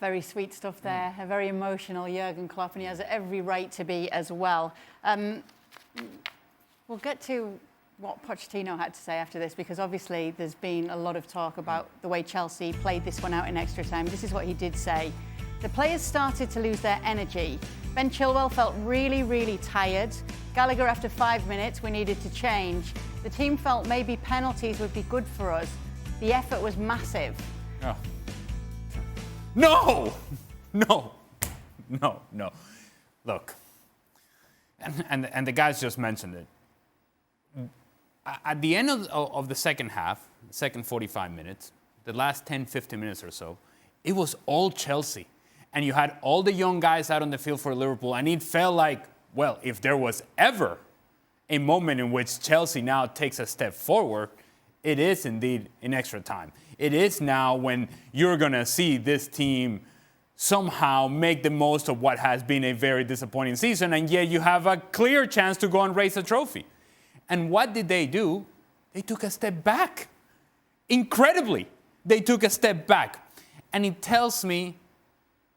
Very sweet stuff there. A very emotional Jurgen Klopp, and he has every right to be as well. We'll get to what Pochettino had to say after this, because obviously there's been a lot of talk about the way Chelsea played this one out in extra time. This is what he did say. The players started to lose their energy. Ben Chilwell felt really, really tired. Gallagher, after 5 minutes, we needed to change. The team felt maybe penalties would be good for us. The effort was massive. Oh. No! No. No, no. Look, and the guys just mentioned it. At the end of the second half, second 45 minutes, the last 10, 15 minutes or so, it was all Chelsea. And you had all the young guys out on the field for Liverpool, and it felt like, well, if there was ever a moment in which Chelsea now takes a step forward, it is indeed in extra time. It is now when you're going to see this team somehow make the most of what has been a very disappointing season, and yet you have a clear chance to go and raise a trophy. And what did they do? They took a step back. Incredibly, they took a step back. And it tells me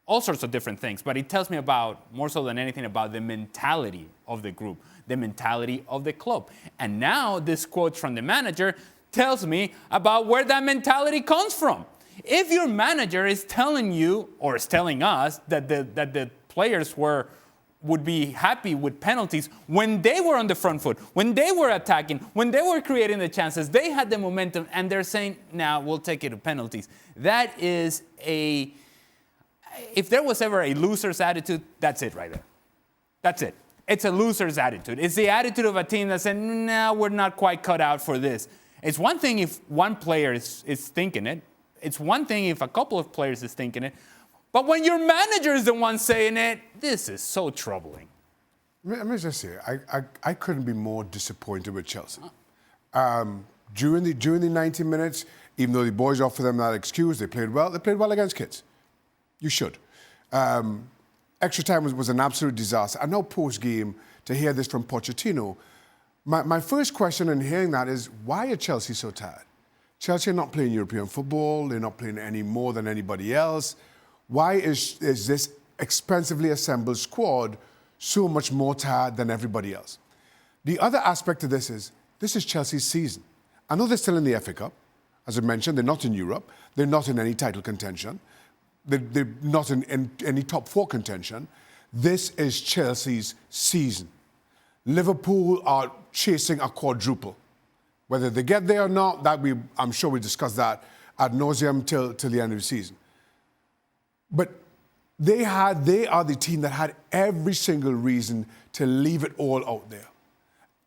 all sorts of different things, but it tells me about, more so than anything, about the mentality of the group, the mentality of the club. And now this quote from the manager tells me about where that mentality comes from. If your manager is telling you, or is telling us, that the players would be happy with penalties when they were on the front foot, when they were attacking, when they were creating the chances, they had the momentum, and they're saying, now we'll take it to penalties. That is if there was ever a loser's attitude, that's it right there. That's it. It's a loser's attitude. It's the attitude of a team that said, no, we're not quite cut out for this. It's one thing if one player is thinking it. It's one thing if a couple of players is thinking it. But when your manager is the one saying it, this is so troubling. Let me just say, I couldn't be more disappointed with Chelsea. During the 90 minutes, even though the boys offered them that excuse, they played well. They played well against kids. You should. Extra time was an absolute disaster. I know post-game, to hear this from Pochettino, my first question in hearing that is, why are Chelsea so tired? Chelsea are not playing European football. They're not playing any more than anybody else. Why is this expensively assembled squad so much more tired than everybody else? The other aspect of this is Chelsea's season. I know they're still in the FA Cup. As I mentioned, they're not in Europe. They're not in any title contention. They're not in any top four contention. This is Chelsea's season. Liverpool are chasing a quadruple. Whether they get there or not, I'm sure we discuss that ad nauseum till the end of the season. But they are the team that had every single reason to leave it all out there.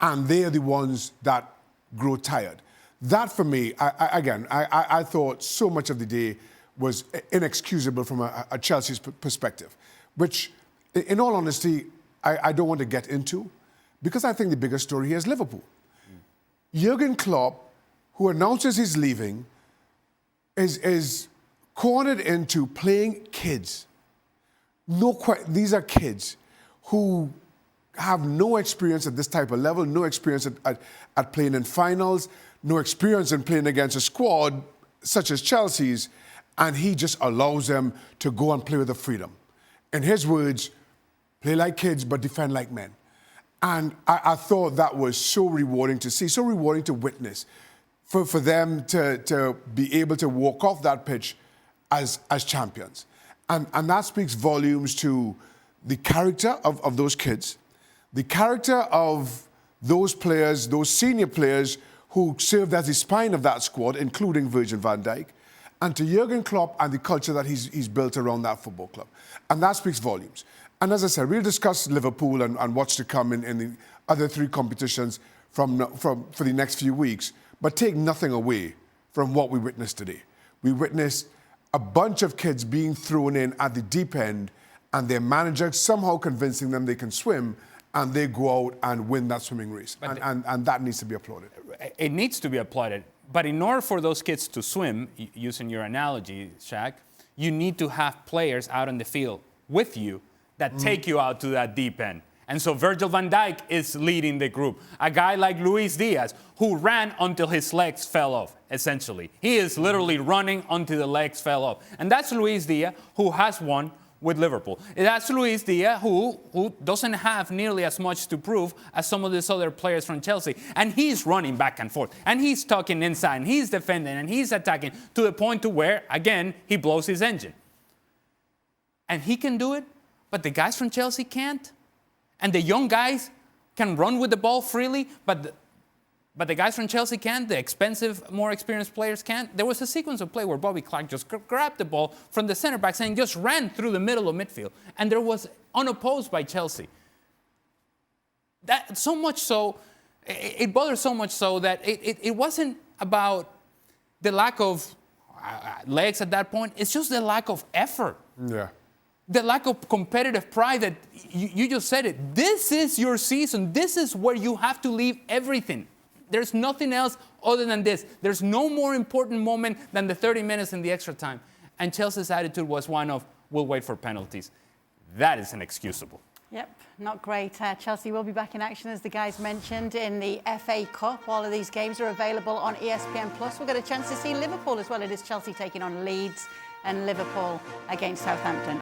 And they are the ones that grow tired. That, for me, I thought so much of the day was inexcusable from a Chelsea's perspective, which, in all honesty, I don't want to get into, because I think the bigger story here is Liverpool. Jurgen Klopp, who announces he's leaving, is cornered into playing kids. These are kids who have no experience at this type of level, no experience at playing in finals, no experience in playing against a squad such as Chelsea's, and he just allows them to go and play with the freedom. In his words, play like kids but defend like men. And I thought that was so rewarding to see, so rewarding to witness, for them to be able to walk off that pitch as champions. And that speaks volumes to the character of those kids, the character of those players, those senior players who served as the spine of that squad, including Virgil van Dijk, and to Jurgen Klopp and the culture that he's built around that football club. And that speaks volumes. And as I said, we'll discuss Liverpool and what's to come in the other three competitions for the next few weeks, but take nothing away from what we witnessed today. We witnessed a bunch of kids being thrown in at the deep end, and their manager somehow convincing them they can swim, and they go out and win that swimming race. And that needs to be applauded. It needs to be applauded. But in order for those kids to swim, using your analogy, Shaq, you need to have players out on the field with you that take you out to that deep end. And so Virgil van Dijk is leading the group. A guy like Luis Diaz, who ran until his legs fell off. essentially. He is literally running until the legs fell off. And that's Luis Diaz, who has won with Liverpool. That's Luis Diaz, who doesn't have nearly as much to prove as some of these other players from Chelsea. And he's running back and forth. And he's tucking inside, and he's defending, and he's attacking to the point to where, again, he blows his engine. And he can do it, but the guys from Chelsea can't. And the young guys can run with the ball freely, but the guys from Chelsea can't. The expensive, more experienced players can't. There was a sequence of play where Bobby Clark just grabbed the ball from the center backs and just ran through the middle of midfield. And there was unopposed by Chelsea. That so much so, it bothered so much so that it wasn't about the lack of legs at that point. It's just the lack of effort. Yeah. The lack of competitive pride that you just said it. This is your season. This is where you have to leave everything. There's nothing else other than this. There's no more important moment than the 30 minutes in the extra time. And Chelsea's attitude was one of, we'll wait for penalties. That is inexcusable. Yep, not great. Chelsea will be back in action, as the guys mentioned, in the FA Cup. All of these games are available on ESPN+. We'll get a chance to see Liverpool as well. It is Chelsea taking on Leeds and Liverpool against Southampton.